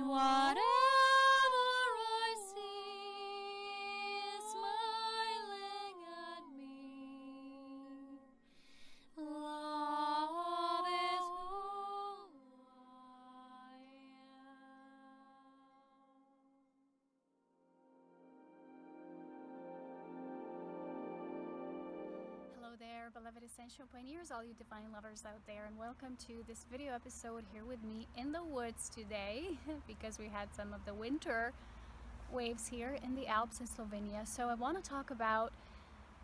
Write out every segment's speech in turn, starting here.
and whatever I see is smiling at me. Love is who I am. Hello there, beloved Ascension pioneers, all you divine lovers out there, and welcome to this video episode here with me in the woods today because we had some of the winter waves here in the Alps in Slovenia. So I want to talk about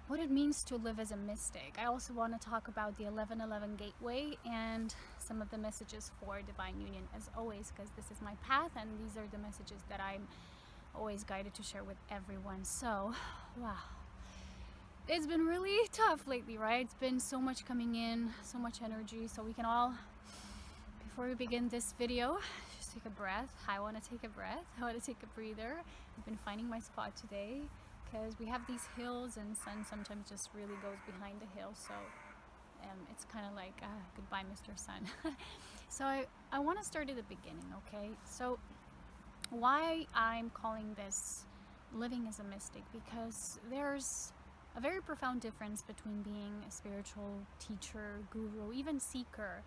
what it means to live as a mystic. I also want to talk about the 1111 gateway and some of the messages for divine union, as always, because this is my path and these are the messages that I'm always guided to share with everyone. So wow, it's been really tough lately, right? It's been so much coming in, so much energy. So we can all, before we begin this video, just take a breath. I want to take a breath. I want to take a breather. I've been finding my spot today because we have these hills and sun sometimes just really goes behind the hill. So it's kind of like, goodbye, Mr. Sun. So I want to start at the beginning, okay? So why I'm calling this living as a mystic, because there's a very profound difference between being a spiritual teacher, guru, even seeker,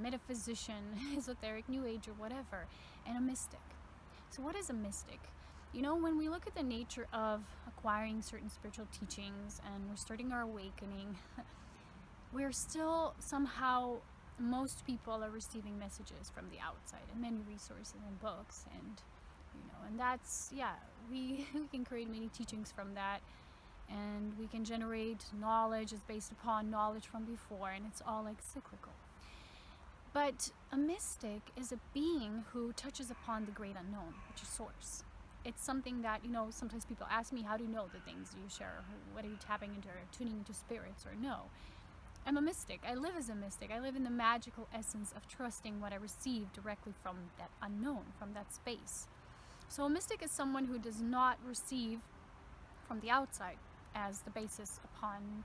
metaphysician, esoteric, new age, or whatever, and a mystic. So what is a mystic? You know, when we look at the nature of acquiring certain spiritual teachings and we're starting our awakening, we're still somehow, most people are receiving messages from the outside and many resources and books, and and that's, yeah, we can create many teachings from that, and we can generate knowledge is based upon knowledge from before, and it's all like cyclical. But a mystic is a being who touches upon the great unknown, which is source. It's something that, sometimes people ask me, how do you know the things you share? What are you tapping into, or tuning into spirits, or no? I'm a mystic. I live as a mystic. I live in the magical essence of trusting what I receive directly from that unknown, from that space. So a mystic is someone who does not receive from the outside as the basis upon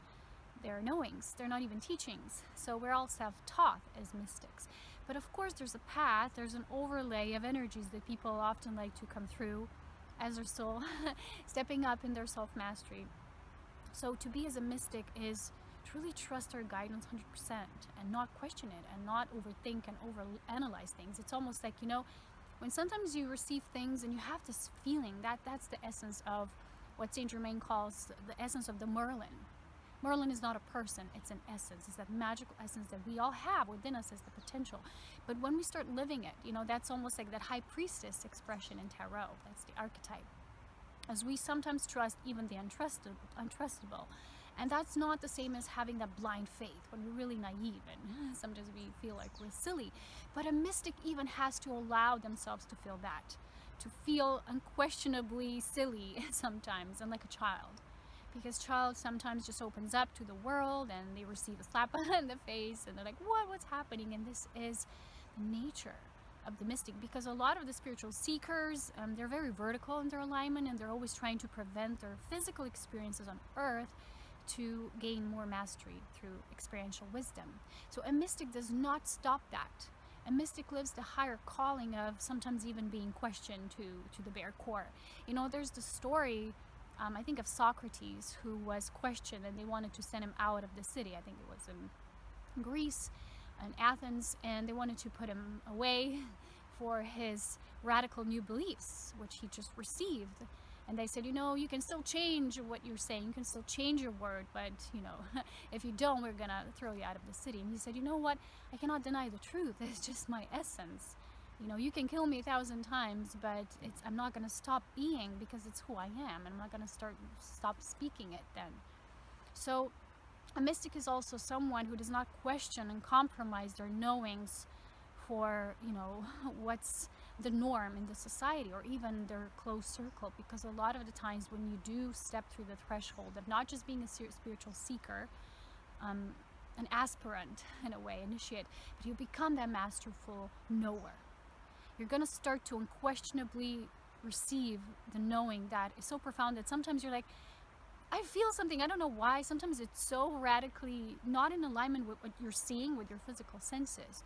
their knowings. They're not even teachings. So we're all self-taught as mystics. But of course there's a path, there's an overlay of energies that people often like to come through as they're still stepping up in their self-mastery. So to be as a mystic is truly trust our guidance 100% and not question it and not overthink and overanalyze things. It's almost like, when sometimes you receive things and you have this feeling, that's the essence of what Saint Germain calls the essence of the Merlin. Merlin is not a person, it's an essence. It's that magical essence that we all have within us as the potential. But when we start living it, that's almost like that high priestess expression in tarot. That's the archetype. As we sometimes trust even the untrustable. And that's not the same as having that blind faith when we're really naive and sometimes we feel like we're silly. But a mystic even has to allow themselves to feel that, to feel unquestionably silly sometimes and like a child. Because child sometimes just opens up to the world and they receive a slap in the face and they're like, what's happening? And this is the nature of the mystic, because a lot of the spiritual seekers, they're very vertical in their alignment and they're always trying to prevent their physical experiences on earth to gain more mastery through experiential wisdom. So a mystic does not stop that. A mystic lives the higher calling of sometimes even being questioned to the bare core. There's the story, I think, of Socrates, who was questioned and they wanted to send him out of the city. I think it was in Greece and Athens, and they wanted to put him away for his radical new beliefs, which he just received. And they said, you can still change what you're saying, you can still change your word, but, if you don't, we're going to throw you out of the city. And he said, you know what, I cannot deny the truth, it's just my essence. You can kill me 1,000 times, but I'm not going to stop being, because it's who I am, and I'm not going to stop speaking it then. So a mystic is also someone who does not question and compromise their knowings for, what's the norm in the society or even their close circle, because a lot of the times when you do step through the threshold of not just being a spiritual seeker, an aspirant in a way, initiate, but you become that masterful knower. You're going to start to unquestionably receive the knowing that is so profound that sometimes you're like, I feel something, I don't know why. Sometimes it's so radically not in alignment with what you're seeing with your physical senses.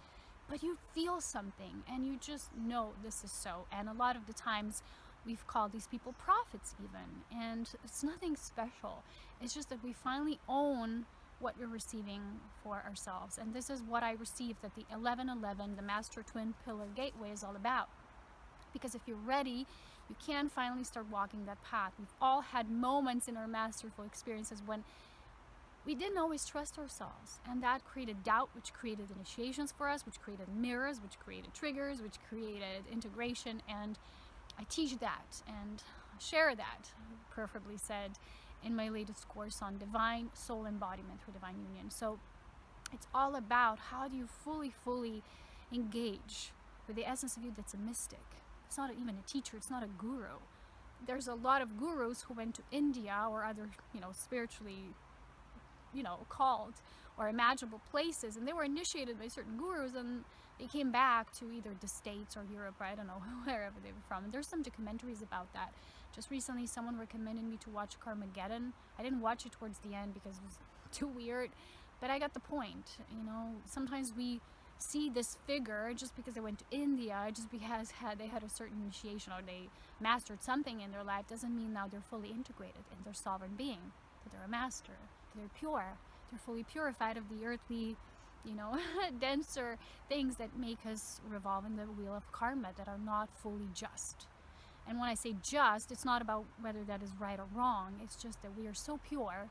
but you feel something and you just know this is so. And a lot of the times we've called these people prophets even, and it's nothing special. It's just that we finally own what we're receiving for ourselves. And this is what I received at the 1111, the Master Twin Pillar Gateway, is all about. Because if you're ready, you can finally start walking that path. We've all had moments in our masterful experiences when we didn't always trust ourselves, and that created doubt, which created initiations for us, which created mirrors, which created triggers, which created integration. And I teach that and share that, preferably said, in my latest course on divine soul embodiment through divine union. So it's all about how do you fully engage with the essence of you that's a mystic. It's not even a teacher, it's not a guru. There's a lot of gurus who went to India or other, spiritually, called or imaginable places, and they were initiated by certain gurus, and they came back to either the States or Europe, or I don't know, wherever they were from. And there's some documentaries about that. Just recently, someone recommended me to watch Carmageddon. I didn't watch it towards the end because it was too weird, but I got the point. Sometimes we see this figure just because they went to India, just because they had a certain initiation or they mastered something in their life, doesn't mean now they're fully integrated in their sovereign being, that they're a master, that they're pure, they're fully purified of the earthly, denser things that make us revolve in the wheel of karma, that are not fully just. And when I say just, it's not about whether that is right or wrong. It's just that we are so pure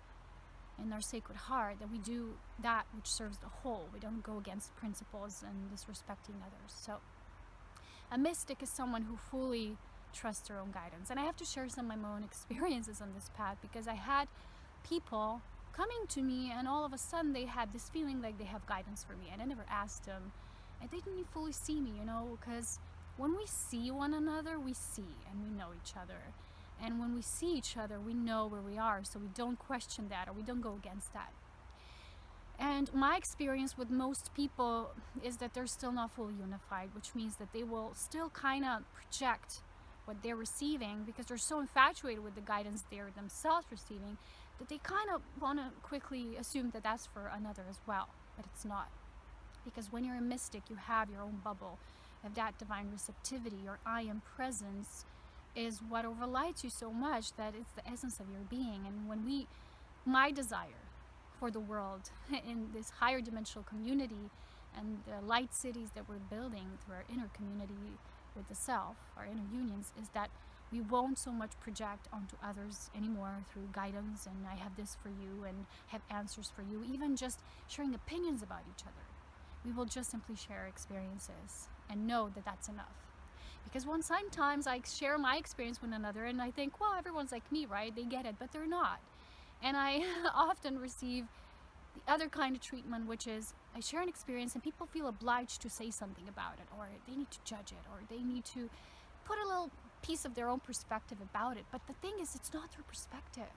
in our sacred heart that we do that which serves the whole. We don't go against principles and disrespecting others. So a mystic is someone who fully trusts their own guidance. And I have to share some of my own experiences on this path, because I had people coming to me and all of a sudden they had this feeling like they have guidance for me, and I never asked them, and they didn't fully see me, because when we see one another, we see and we know each other. And when we see each other, we know where we are, so we don't question that or we don't go against that. And my experience with most people is that they're still not fully unified, which means that they will still kind of project what they're receiving because they're so infatuated with the guidance they're themselves receiving that they kind of want to quickly assume that that's for another as well. But it's not. Because when you're a mystic, you have your own bubble of that divine receptivity. Your I am presence is what overlights you so much that it's the essence of your being. And when my desire for the world in this higher dimensional community and the light cities that we're building through our inner community with the self, our inner unions, is that we won't so much project onto others anymore through guidance and I have this for you and have answers for you, even just sharing opinions about each other. We will just simply share experiences and know that that's enough. Because sometimes I share my experience with another and I think, well, everyone's like me, right? They get it, but they're not. And I often receive the other kind of treatment, which is I share an experience and people feel obliged to say something about it, or they need to judge it, or they need to put a little piece of their own perspective about it. But the thing is, it's not their perspective.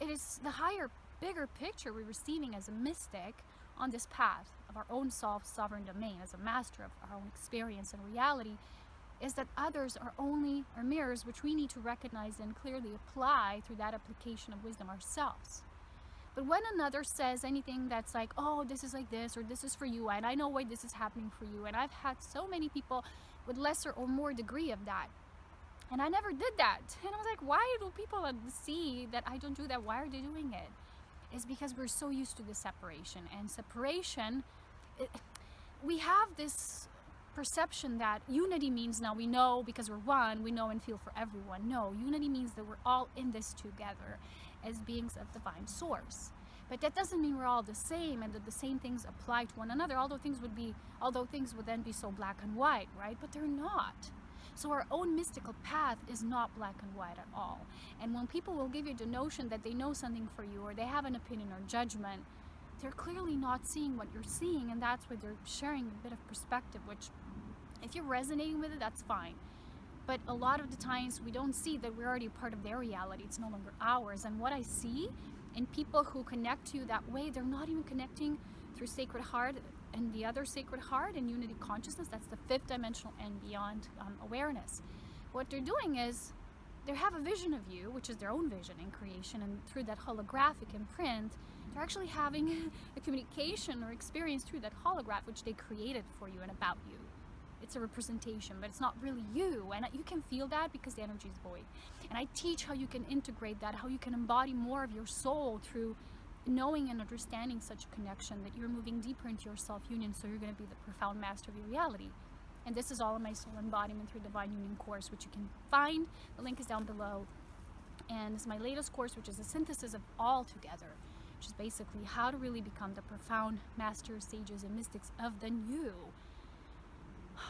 It is the higher, bigger picture we're receiving as a mystic on this path of our own sovereign domain, as a master of our own experience and reality, is that others are only our mirrors, which we need to recognize and clearly apply through that application of wisdom ourselves. But when another says anything that's like, oh, this is like this, or this is for you, and I know why this is happening for you, and I've had so many people with lesser or more degree of that, and I never did that. And I was like, why do people see that I don't do that? Why are they doing it? It's because we're so used to the separation. And separation, we have this perception that unity means now we know because we're one, we know and feel for everyone. No, unity means that we're all in this together as beings of divine source. But that doesn't mean we're all the same and that the same things apply to one another, although things would then be so black and white, right? But they're not. So our own mystical path is not black and white at all. And when people will give you the notion that they know something for you or they have an opinion or judgment, they're clearly not seeing what you're seeing, and that's why they're sharing a bit of perspective, which if you're resonating with it, that's fine. But a lot of the times we don't see that we're already part of their reality. It's no longer ours. And what I see in people who connect to you that way, they're not even connecting through Sacred Heart and the other Sacred Heart and Unity Consciousness. That's the fifth dimensional and beyond awareness. What they're doing is they have a vision of you, which is their own vision in creation, and through that holographic imprint, They're actually having a communication or experience through that holograph, which they created for you and about you. It's a representation, but it's not really you. And you can feel that because the energy is void. And I teach how you can integrate that, how you can embody more of your soul through knowing and understanding such a connection, that you're moving deeper into your self-union, so you're going to be the profound master of your reality. And this is all in my soul embodiment through divine union course, which you can find. The link is down below. And this is my latest course, which is a synthesis of all together, which is basically how to really become the profound masters, sages, and mystics of the new.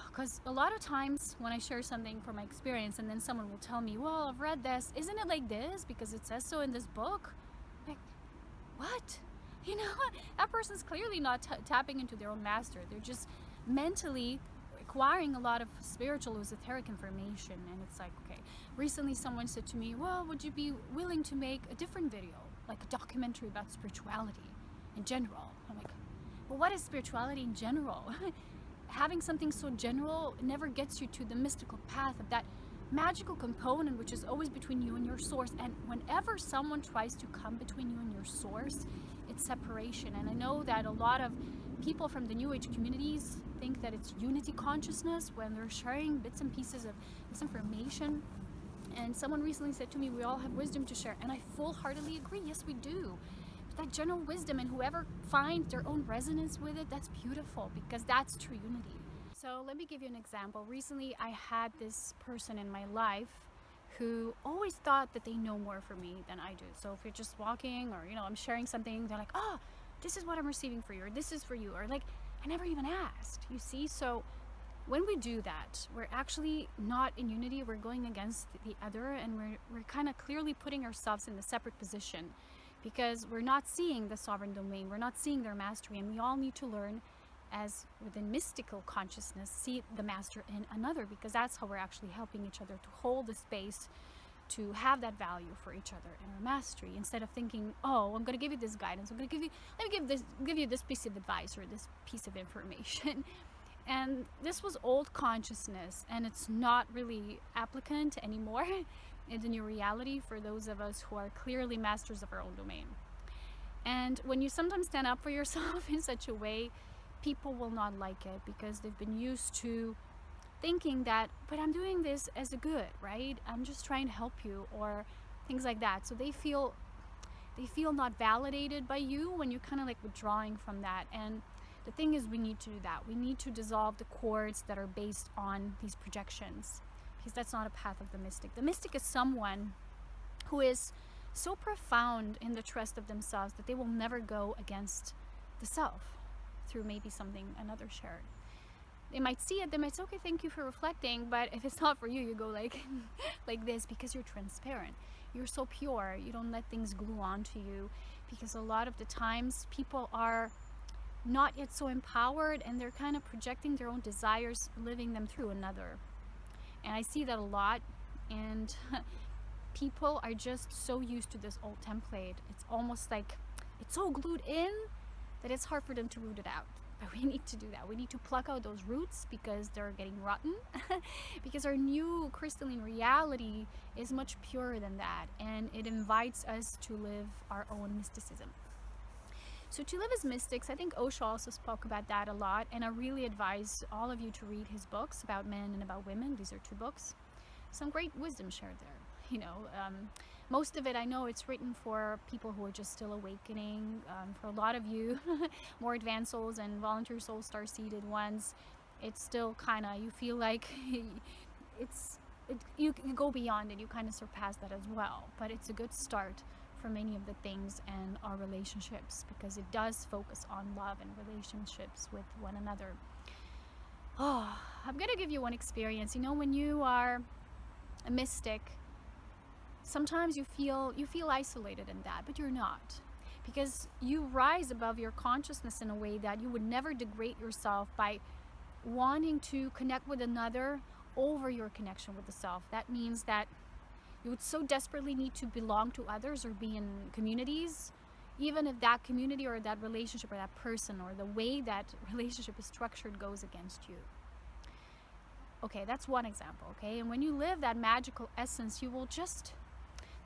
Because a lot of times when I share something from my experience and then someone will tell me, well, I've read this, isn't it like this because it says so in this book? Like, what? You know, that person's clearly not tapping into their own master. They're just mentally acquiring a lot of spiritual esoteric information. And it's like, okay, recently someone said to me, well, would you be willing to make a different video, like a documentary about spirituality in general? I'm like, well, what is spirituality in general? Having something so general never gets you to the mystical path of that magical component, which is always between you and your source. And whenever someone tries to come between you and your source, it's separation. And I know that a lot of people from the New Age communities think that it's unity consciousness when they're sharing bits and pieces of this information. And someone recently said to me, we all have wisdom to share. And I full-heartedly agree. Yes, we do. That general wisdom, and whoever finds their own resonance with it, that's beautiful, because that's true unity. So let me give you an example. Recently I had this person in my life who always thought that they know more for me than I do. So if you're just walking, or you know, I'm sharing something, they're like, oh, this is what I'm receiving for you, or this is for you, or like, I never even asked, you see. So when we do that, we're actually not in unity. We're going against the other, and we're kind of clearly putting ourselves in a separate position, because we're not seeing the sovereign domain, we're not seeing their mastery. And we all need to learn, as within mystical consciousness, see the master in another, because that's how we're actually helping each other to hold the space to have that value for each other in our mastery, instead of thinking, oh, I'm going to give you this guidance, I'm going to give you this piece of advice or this piece of information. And this was old consciousness, and it's not really applicant anymore in the new reality for those of us who are clearly masters of our own domain. And when you sometimes stand up for yourself in such a way, people will not like it, because they've been used to thinking that, but I'm doing this as a good, right? I'm just trying to help you, or things like that. So they feel not validated by you when you're kind of like withdrawing from that. And the thing is, we need to do that. We need to dissolve the cords that are based on these projections, because that's not a path of the mystic. The mystic is someone who is so profound in the trust of themselves that they will never go against the self through maybe something another shared. They might see it, they might say, okay, thank you for reflecting, but if it's not for you, you go like like this, because you're transparent, you're so pure, you don't let things glue onto you. Because a lot of the times people are not yet so empowered, and they're kind of projecting their own desires, living them through another. And I see that a lot, and people are just so used to this old template. It's almost like it's so glued in that it's hard for them to root it out. But we need to do that. We need to pluck out those roots, because they're getting rotten. Because our new crystalline reality is much purer than that, and it invites us to live our own mysticism. So to live as mystics, I think Osho also spoke about that a lot, and I really advise all of you to read his books about men and about women. These are 2 books. Some great wisdom shared there. You know, most of it, I know it's written for people who are just still awakening. For a lot of you, more advanced souls and volunteer soul star-seeded ones, it's still kind of, you feel like you go beyond it, you kind of surpass that as well. But it's a good start for many of the things and our relationships, because it does focus on love and relationships with one another. Oh, I'm gonna give you one experience. You know, when you are a mystic, sometimes you feel isolated in that, but you're not, because you rise above your consciousness in a way that you would never degrade yourself by wanting to connect with another over your connection with the self. That means that you would so desperately need to belong to others or be in communities, even if that community or that relationship or that person or the way that relationship is structured goes against you. Okay, that's one example, okay? And when you live that magical essence, you will just,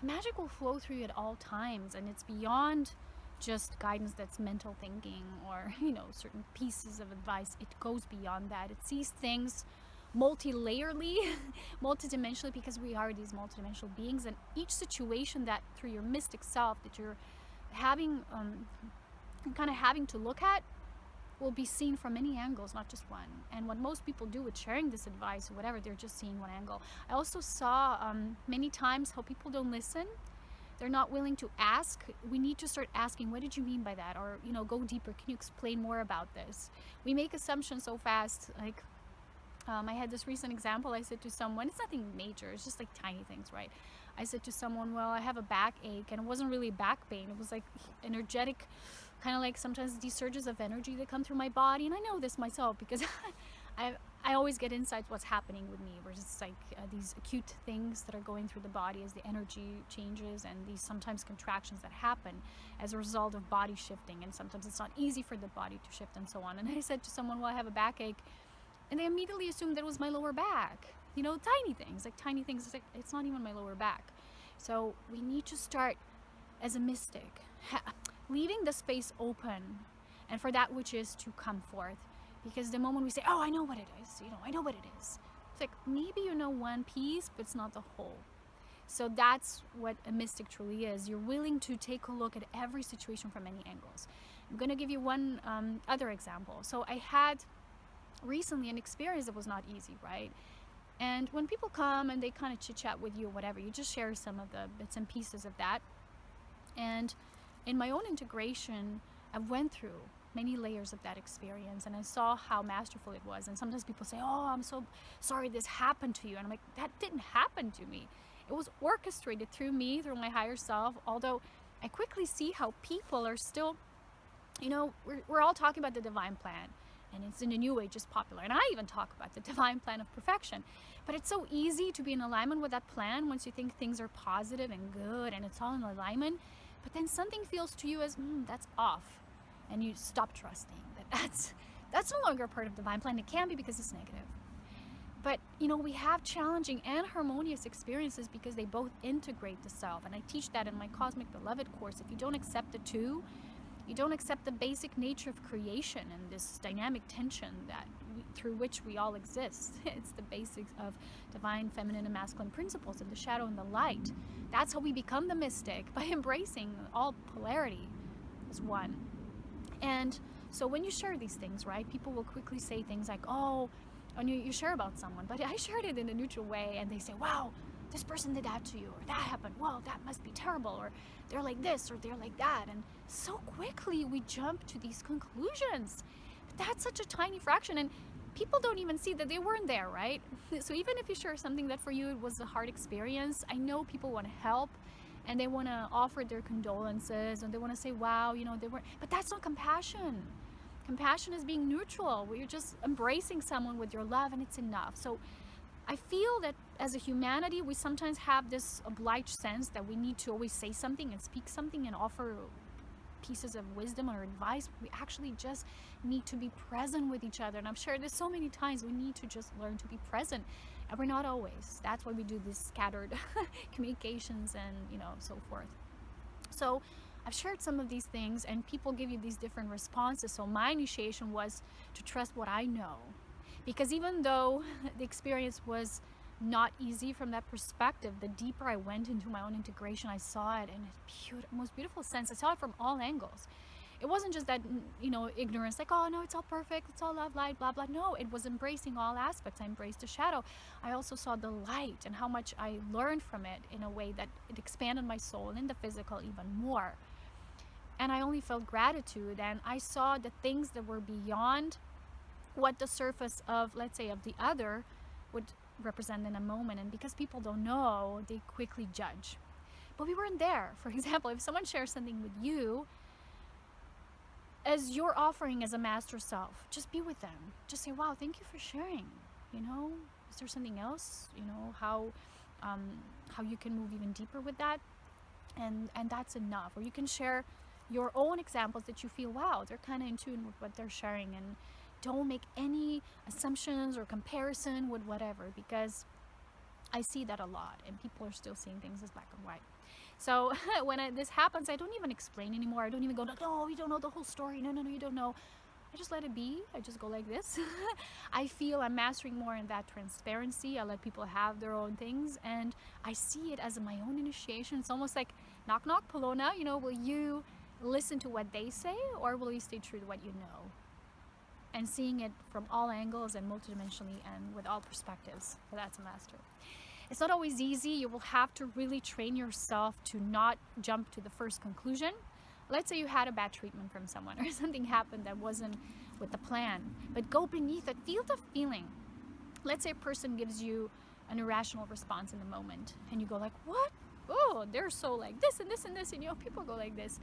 magic will flow through you at all times, and it's beyond just guidance that's mental thinking or, you know, certain pieces of advice. It goes beyond that. It sees things multi-layerly, multidimensionally, because we are these multidimensional beings, and each situation that through your mystic self that you're having, kind of having to look at, will be seen from many angles, not just one. And what most people do with sharing this advice or whatever, they're just seeing one angle. I also saw many times how people don't listen. They're not willing to ask. We need to start asking, what did you mean by that? Or, you know, go deeper. Can you explain more about this? We make assumptions so fast. Like, I had this recent example. I said to someone, it's nothing major, it's just like tiny things, right? I said to someone, well, I have a backache, and it wasn't really back pain. It was like energetic, kind of like sometimes these surges of energy that come through my body. And I know this myself because I always get insights what's happening with me, where it's like these acute things that are going through the body as the energy changes, and these sometimes contractions that happen as a result of body shifting. And sometimes it's not easy for the body to shift and so on. And I said to someone, well, I have a backache. And they immediately assumed that it was my lower back. You know, tiny things. It's like, it's not even my lower back. So we need to start as a mystic, leaving the space open, and for that which is to come forth. Because the moment we say, oh, I know what it is, you know, I know what it is. It's like, maybe you know one piece, but it's not the whole. So that's what a mystic truly is. You're willing to take a look at every situation from many angles. I'm going to give you one other example. So I had recently an experience that was not easy, right? And when people come and they kind of chit chat with you or whatever, you just share some of the bits and pieces of that. And in my own integration, I went through many layers of that experience, and I saw how masterful it was. And sometimes people say, oh, I'm so sorry this happened to you. And I'm like, that didn't happen to me. It was orchestrated through me, through my higher self. Although I quickly see how people are still, you know, we're all talking about the divine plan. And it's in the new age, just popular. And I even talk about the divine plan of perfection. But it's so easy to be in alignment with that plan once you think things are positive and good and it's all in alignment. But then something feels to you as, that's off. And you stop trusting that's no longer a part of the divine plan. It can be because it's negative. But, you know, we have challenging and harmonious experiences because they both integrate the self. And I teach that in my Cosmic Beloved course. If you don't accept the two, you don't accept the basic nature of creation and this dynamic tension through which we all exist. It's the basics of divine feminine and masculine principles of the shadow and the light. That's how we become the mystic, by embracing all polarity as one. And so when you share these things, right, people will quickly say things like, oh, and you share about someone, but I shared it in a neutral way, and they say, wow, this person did that to you, or that happened, well, that must be terrible, or they're like this, or they're like that. And so quickly we jump to these conclusions. But that's such a tiny fraction, and people don't even see that they weren't there, right? So even if you share something that for you it was a hard experience, I know people want to help, and they want to offer their condolences, and they want to say, wow, you know, they weren't, but that's not compassion. Compassion is being neutral, where you're just embracing someone with your love, and it's enough. So I feel that as a humanity, we sometimes have this obliged sense that we need to always say something and speak something and offer pieces of wisdom or advice. We actually just need to be present with each other. And I've shared this so many times, we need to just learn to be present. And we're not always. That's why we do these scattered communications and, you know, so forth. So I've shared some of these things, and people give you these different responses. So my initiation was to trust what I know. Because even though the experience was not easy from that perspective, the deeper I went into my own integration, I saw it in a most beautiful sense. I saw it from all angles. It wasn't just that, you know, ignorance, like, oh no, it's all perfect, it's all love, light, blah, blah. No, it was embracing all aspects. I embraced the shadow. I also saw the light and how much I learned from it in a way that it expanded my soul and the physical even more. And I only felt gratitude, and I saw the things that were beyond what the surface of, let's say, of the other would represent in a moment. And because people don't know, they quickly judge. But we weren't there. For example, if someone shares something with you, as you're offering as a master self, just be with them. Just say, wow, thank you for sharing. You know, is there something else? You know, how you can move even deeper with that? And that's enough. Or you can share your own examples that you feel, wow, they're kind of in tune with what they're sharing, and don't make any assumptions or comparison with whatever, because I see that a lot, and people are still seeing things as black and white. So when this happens, I don't even explain anymore. I don't even go, no, you don't know the whole story. No, you don't know. I just let it be. I just go like this. I feel I'm mastering more in that transparency. I let people have their own things, and I see it as my own initiation. It's almost like, knock, knock, Polona, will you listen to what they say, or will you stay true to what you know? And seeing it from all angles and multidimensionally and with all perspectives. So that's a master. It's not always easy. You will have to really train yourself to not jump to the first conclusion. Let's say you had a bad treatment from someone or something happened that wasn't with the plan, but go beneath it, feel the feeling. Let's say a person gives you an irrational response in the moment and you go like, what? Oh, they're so like this and this and this, and people go like this.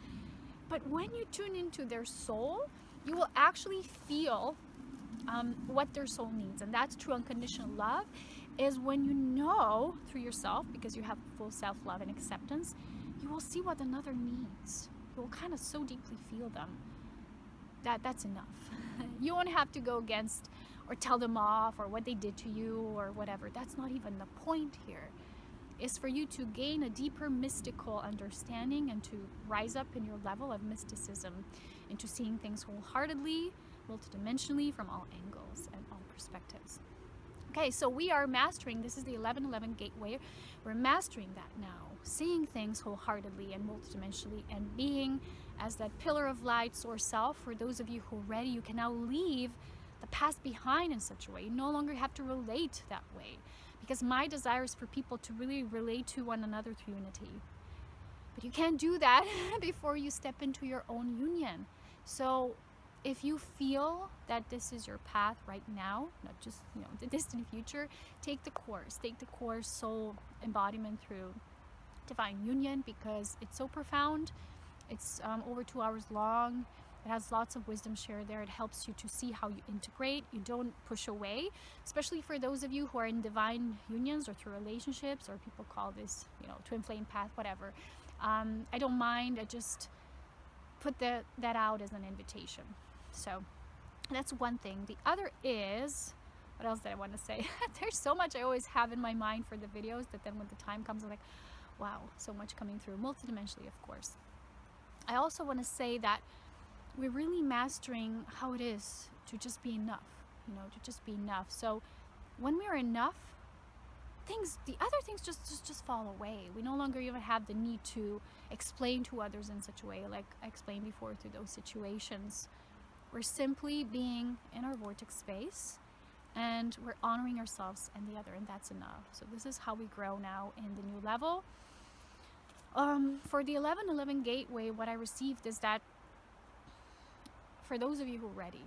But when you tune into their soul, you will actually feel what their soul needs. And that's true unconditional love, is when you know through yourself, because you have full self-love and acceptance, you will see what another needs. You will kind of so deeply feel them. That's enough. You won't have to go against or tell them off or what they did to you or whatever. That's not even the point here. It's for you to gain a deeper mystical understanding and to rise up in your level of mysticism into seeing things wholeheartedly, multidimensionally, from all angles and all perspectives. Okay, so we are mastering, this is the 1111 gateway, we're mastering that now, seeing things wholeheartedly and multidimensionally, and being as that pillar of light, source self. For those of you who are ready, you can now leave the past behind in such a way. You no longer have to relate that way, because my desire is for people to really relate to one another through unity. But you can't do that before you step into your own union. So if you feel that this is your path right now, not just the distant future, take the course Soul Embodiment through Divine Union, because it's so profound. It's over 2 hours long. It has lots of wisdom shared there. It helps you to see how you integrate. You don't push away, especially for those of you who are in divine unions or through relationships, or people call this twin flame path, whatever. I don't mind. I just put that out as an invitation. So that's one thing. The other is, what else did I want to say? There's so much I always have in my mind for the videos that then when the time comes, I'm like, wow, so much coming through, multidimensionally, of course. I also want to say that we're really mastering how it is to just be enough, to just be enough. So when we're enough, the other things just fall away. We no longer even have the need to explain to others in such a way, like I explained before through those situations. We're simply being in our vortex space, and we're honoring ourselves and the other, and that's enough. So this is how we grow now in the new level. For the 1111 gateway, what I received is that for those of you who are ready,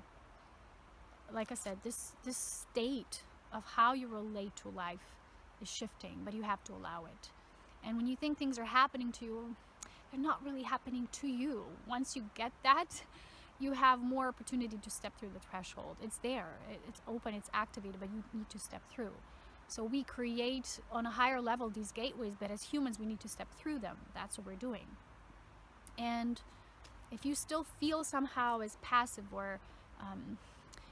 like I said, this state of how you relate to life is shifting, but you have to allow it. And when you think things are happening to you, they're not really happening to you. Once you get that, you have more opportunity to step through the threshold. It's there, it's open, it's activated, but you need to step through. So we create on a higher level these gateways, but as humans we need to step through them. That's what we're doing. And if you still feel somehow as passive or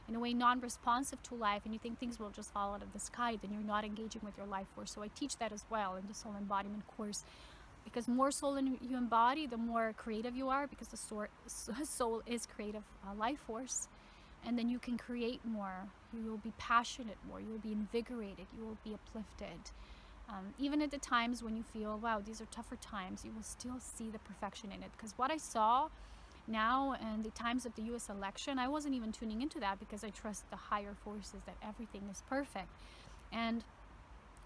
in a way non-responsive to life, and you think things will just fall out of the sky, then you're not engaging with your life force. So I teach that as well in the Soul Embodiment course, because more soul you embody, the more creative you are, because the soul is creative life force. And then you can create more, you will be passionate more, you will be invigorated, you will be uplifted. Even at the times when you feel, wow, these are tougher times, you will still see the perfection in it. Because what I saw now and the times of the US election, I wasn't even tuning into that, because I trust the higher forces that everything is perfect. And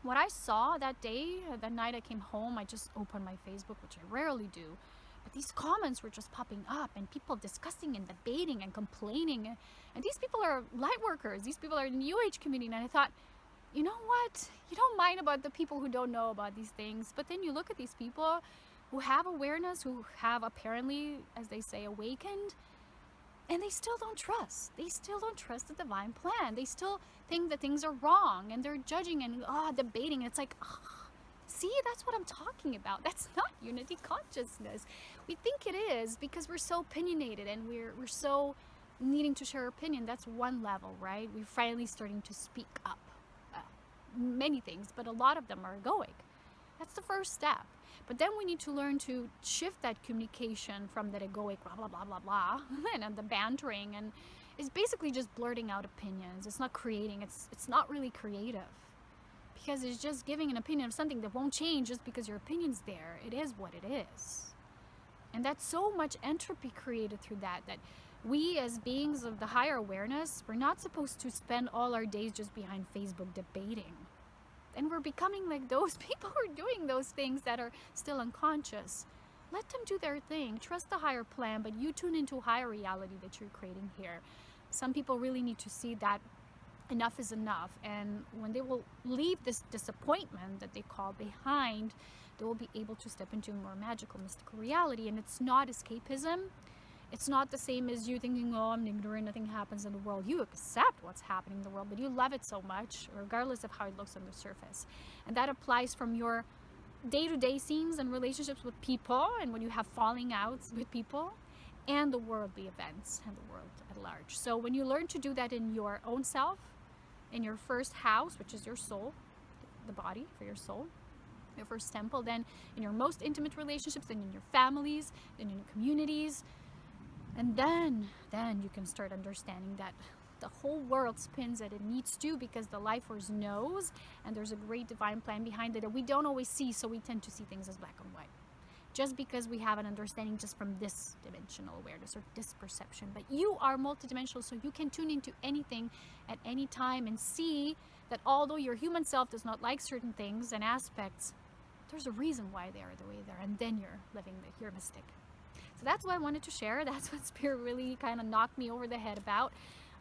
what I saw that day, that night I came home, I just opened my Facebook, which I rarely do, but these comments were just popping up, and people discussing and debating and complaining. And these people are light workers, these people are in the New Age community. And I thought, you know what, you don't mind about the people who don't know about these things, but then you look at these people who have awareness, who have apparently, as they say, awakened, and they still don't trust. They still don't trust the divine plan. They still think that things are wrong, and they're judging and debating. It's like, see, that's what I'm talking about. That's not unity consciousness. We think it is because we're so opinionated, and we're so needing to share our opinion. That's one level, right? We're finally starting to speak up. Many things, but a lot of them are egoic. That's the first step. But then we need to learn to shift that communication from that egoic blah, blah, blah, blah, blah, and the bantering. And it's basically just blurting out opinions. It's not creating. It's not really creative. Because it's just giving an opinion of something that won't change just because your opinion's there. It is what it is. And that's so much entropy created through that we as beings of the higher awareness, we're not supposed to spend all our days just behind Facebook debating. And we're becoming like those people who are doing those things that are still unconscious. Let them do their thing. Trust the higher plan, but you tune into a higher reality that you're creating here. Some people really need to see that enough is enough. And when they will leave this disappointment that they call behind, they will be able to step into a more magical, mystical reality. And it's not escapism. It's not the same as you thinking, oh, I'm ignorant, nothing happens in the world. You accept what's happening in the world, but you love it so much, regardless of how it looks on the surface. And that applies from your day-to-day scenes and relationships with people, and when you have falling outs with people, and the worldly events and the world at large. So when you learn to do that in your own self, in your first house, which is your soul, the body for your soul, your first temple, then in your most intimate relationships, then in your families, then in your communities, and then you can start understanding that the whole world spins as it needs to, because the life force knows, and there's a great divine plan behind it that we don't always see, so we tend to see things as black and white. Just because we have an understanding just from this dimensional awareness or this perception. But you are multidimensional, so you can tune into anything at any time and see that although your human self does not like certain things and aspects, there's a reason why they are the way they are, and then you're living your mystic. So that's what I wanted to share. That's what Spirit really kind of knocked me over the head about.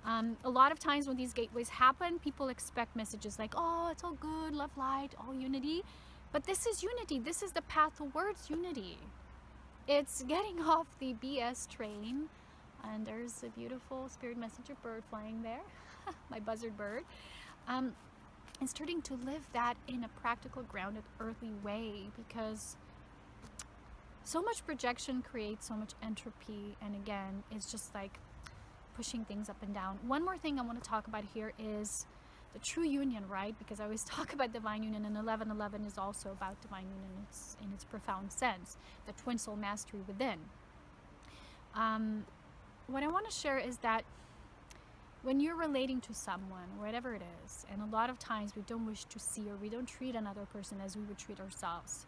A lot of times when these gateways happen, people expect messages like, oh, it's all good, love, light, all unity. But this is unity. This is the path towards unity. It's getting off the BS train. And there's a beautiful spirit messenger bird flying there, my buzzard bird. And starting to live that in a practical, grounded, earthly way, because so much projection creates so much entropy, and again, it's just like pushing things up and down. One more thing I want to talk about here is the true union, right? Because I always talk about divine union, and 1111 is also about divine union in its profound sense, the twin soul mastery within. What I want to share is that when you're relating to someone, whatever it is, and a lot of times we don't wish to see or we don't treat another person as we would treat ourselves.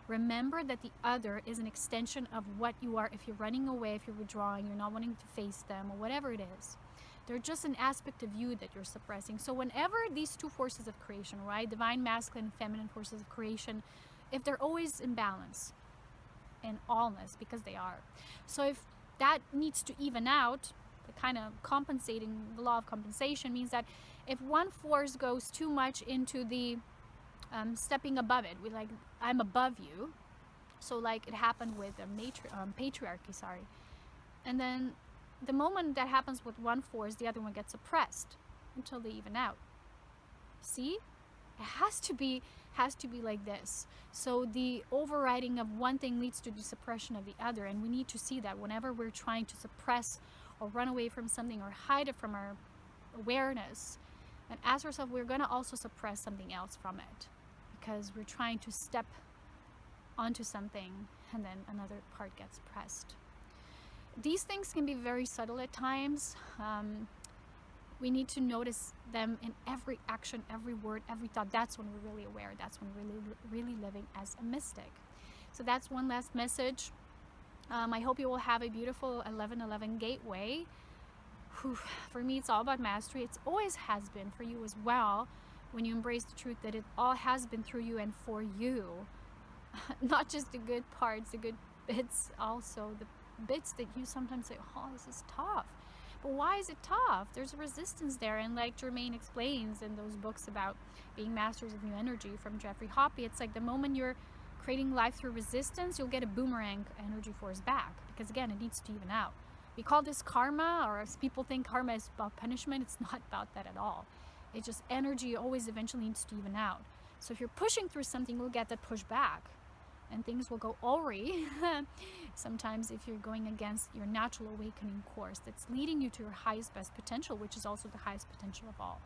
Remember that the other is an extension of what you are. If you're running away, if you're withdrawing, you're not wanting to face them, or whatever it is, they're just an aspect of you that you're suppressing. So whenever these two forces of creation, right, divine masculine and feminine forces of creation, if they're always in balance and allness, because they are. So if that needs to even out, the kind of compensating, the law of compensation means that if one force goes too much into the stepping above it, we like, I'm above you. So like it happened with the patriarchy, and then the moment that happens with one force, the other one gets suppressed until they even out. See, it has to be like this. So the overriding of one thing leads to the suppression of the other, and we need to see that whenever we're trying to suppress or run away from something or hide it from our awareness, and ask ourselves, we're going to also suppress something else from it, because we're trying to step onto something and then another part gets pressed. These things can be very subtle at times. We need to notice them in every action, every word, every thought. That's when we're really aware. That's when we're really living as a mystic. So that's one last message. I hope you will have a beautiful 1111 gateway. Whew. For me, it's all about mastery. It always has been for you as well, when you embrace the truth that it all has been through you and for you. Not just the good parts, the good bits, also the bits that you sometimes say, oh, this is tough. But why is it tough? There's a resistance there. And like Jermaine explains in those books about being masters of new energy from Jeffrey Hoppe, it's like the moment you're creating life through resistance, you'll get a boomerang energy force back, because again, it needs to even out. We call this karma, or as people think karma is about punishment. It's not about that at all. It's just energy always eventually needs to even out. So if you're pushing through something, you'll get that push back, and things will go awry. Sometimes if you're going against your natural awakening course that's leading you to your highest best potential, which is also the highest potential of all,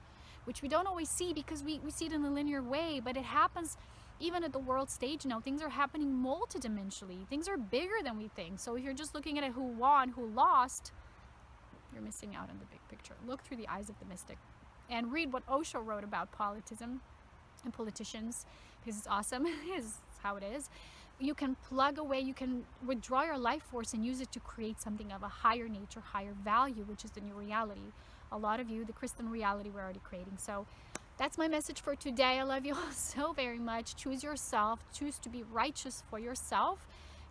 which we don't always see because we see it in a linear way, but it happens even at the world stage now, things are happening multidimensionally. Things are bigger than we think. So if you're just looking at it, who won, who lost, you're missing out on the big picture. Look through the eyes of the mystic and read what Osho wrote about politism and politicians, because it's awesome. It's how it is. You can plug away, you can withdraw your life force and use it to create something of a higher nature, higher value, which is the new reality. A lot of you, the crystalline reality, we're already creating. So that's my message for today. I love you all so very much. Choose yourself. Choose to be righteous for yourself.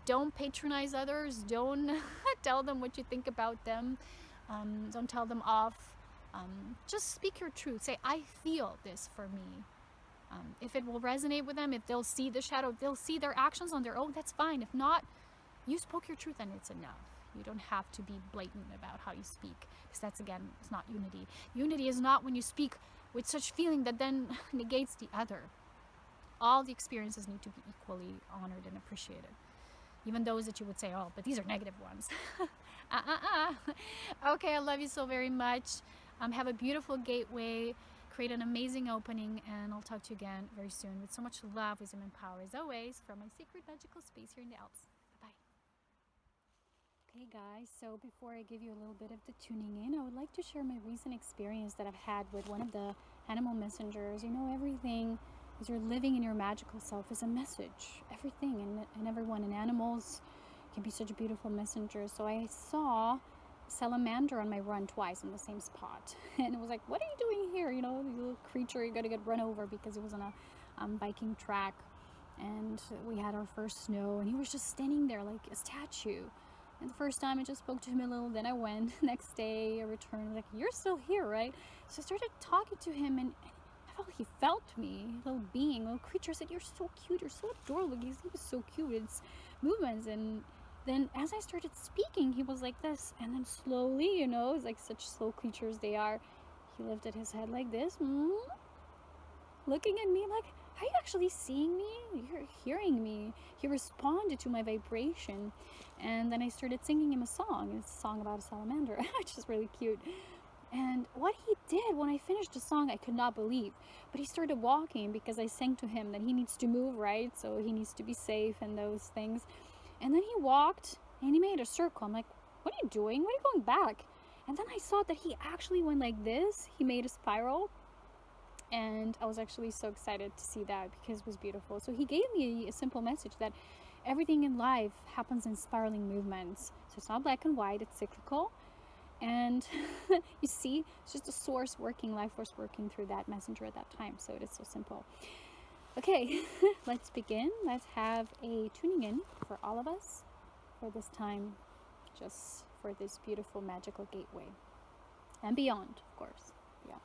Don't patronize others. Don't tell them what you think about them. Don't tell them off. Just speak your truth. Say, I feel this for me. If it will resonate with them, if they'll see the shadow, if they'll see their actions on their own, that's fine. If not, you spoke your truth and it's enough. You don't have to be blatant about how you speak, because that's, again, it's not unity. Unity is not when you speak with such feeling that then negates the other. All the experiences need to be equally honored and appreciated. Even those that you would say, oh, but these are negative ones. Okay, I love you so very much. Have a beautiful gateway. Create an amazing opening, and I'll talk to you again very soon with so much love, wisdom, and power, as always, from my sacred magical space here in the Alps. Bye-bye. Okay, guys, so before I give you a little bit of the tuning in, I would like to share my recent experience that I've had with one of the animal messengers. You know, everything as you're living in your magical self is a message. Everything and everyone, and animals can be such beautiful messengers. So I saw salamander on my run twice in the same spot, and it was like, what are you doing here? You know, the little creature, you're gonna get run over, because it was on a biking track, and we had our first snow, and he was just standing there like a statue. And the first time I just spoke to him a little, then I went. Next day I returned, like, you're still here, right? So I started talking to him, and I felt he felt me. Little being, little creature, said, you're so cute, you're so adorable. He was so cute, it's movements. And then as I started speaking, he was like this, and then slowly, you know, it's like such slow creatures they are, he lifted his head like this, looking at me. I'm like, are you actually seeing me? You're hearing me. He responded to my vibration. And then I started singing him a song. It's a song about a salamander, which is really cute. And what he did when I finished the song, I could not believe. But he started walking, because I sang to him that he needs to move, right? So he needs to be safe and those things. And then he walked and he made a circle. I'm like, what are you doing? Why are you going back? And then I saw that he actually went like this. He made a spiral. And I was actually so excited to see that, because it was beautiful. So he gave me a simple message that everything in life happens in spiraling movements. So it's not black and white, it's cyclical. And you see, it's just a source working, life force working through that messenger at that time. So it is so simple. Okay, let's begin. Let's have a tuning in for all of us for this time, just for this beautiful magical gateway, and beyond, of course, beyond.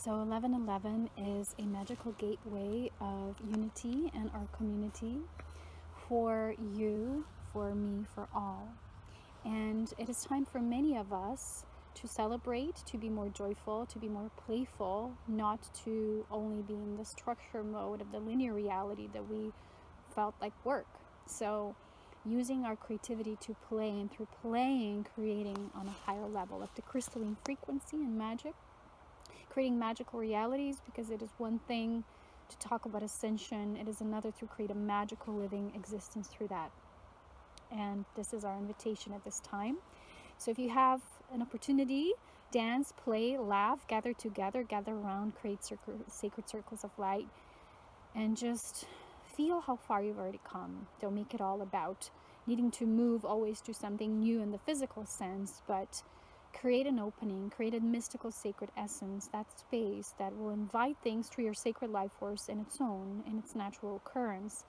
So 1111 is a magical gateway of unity and our community for you, for me, for all. And it is time for many of us to celebrate, to be more joyful, to be more playful, not to only be in the structure mode of the linear reality that we felt like work. So using our creativity to play, and through playing, creating on a higher level of the crystalline frequency and magic, creating magical realities, because it is one thing to talk about ascension, it is another to create a magical living existence through that. And this is our invitation at this time. So if you have an opportunity, dance, play, laugh, gather together, gather around, create sacred circles of light, and just feel how far you've already come. Don't make it all about needing to move always to something new in the physical sense, but create an opening, create a mystical sacred essence, that space that will invite things through your sacred life force in its own, in its natural occurrence,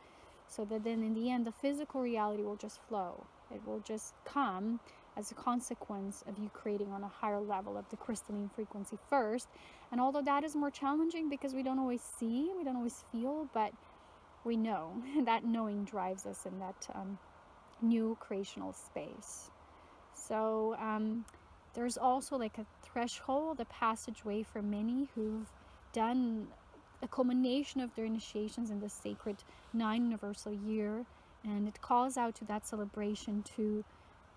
so that then in the end the physical reality will just flow. It will just come as a consequence of you creating on a higher level of the crystalline frequency first. And although that is more challenging because we don't always see, we don't always feel, but we know. That knowing drives us in that new creational space. So there's also like a threshold, a passageway for many who've done a culmination of their initiations in the sacred 9 universal year, and it calls out to that celebration, to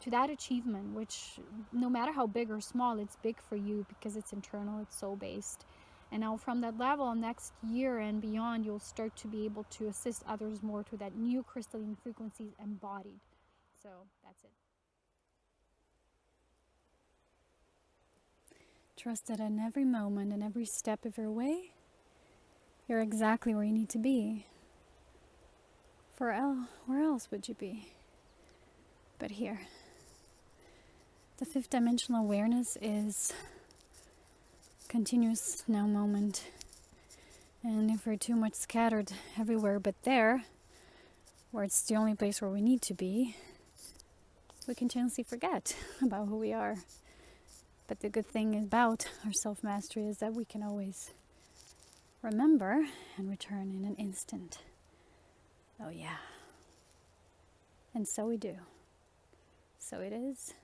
that achievement, which no matter how big or small, it's big for you because it's internal, it's soul based. And now from that level, next year and beyond, you'll start to be able to assist others more to that new crystalline frequencies embodied. So that's it. Trust that in every moment and every step of your way, you're exactly where you need to be. Where else would you be but here? The 5th dimensional awareness is continuous now moment. And if we're too much scattered everywhere but there, where it's the only place where we need to be, we continuously forget about who we are. But the good thing about our self-mastery is that we can always remember and return in an instant. Oh yeah. And so we do. So it is.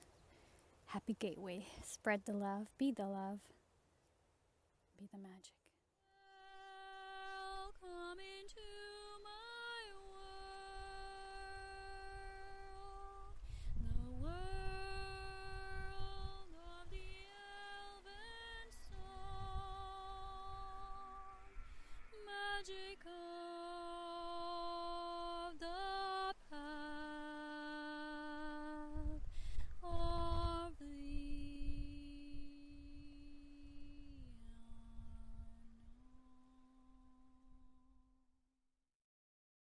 Happy gateway. Spread the love. Be the love. Be the magic. Welcome into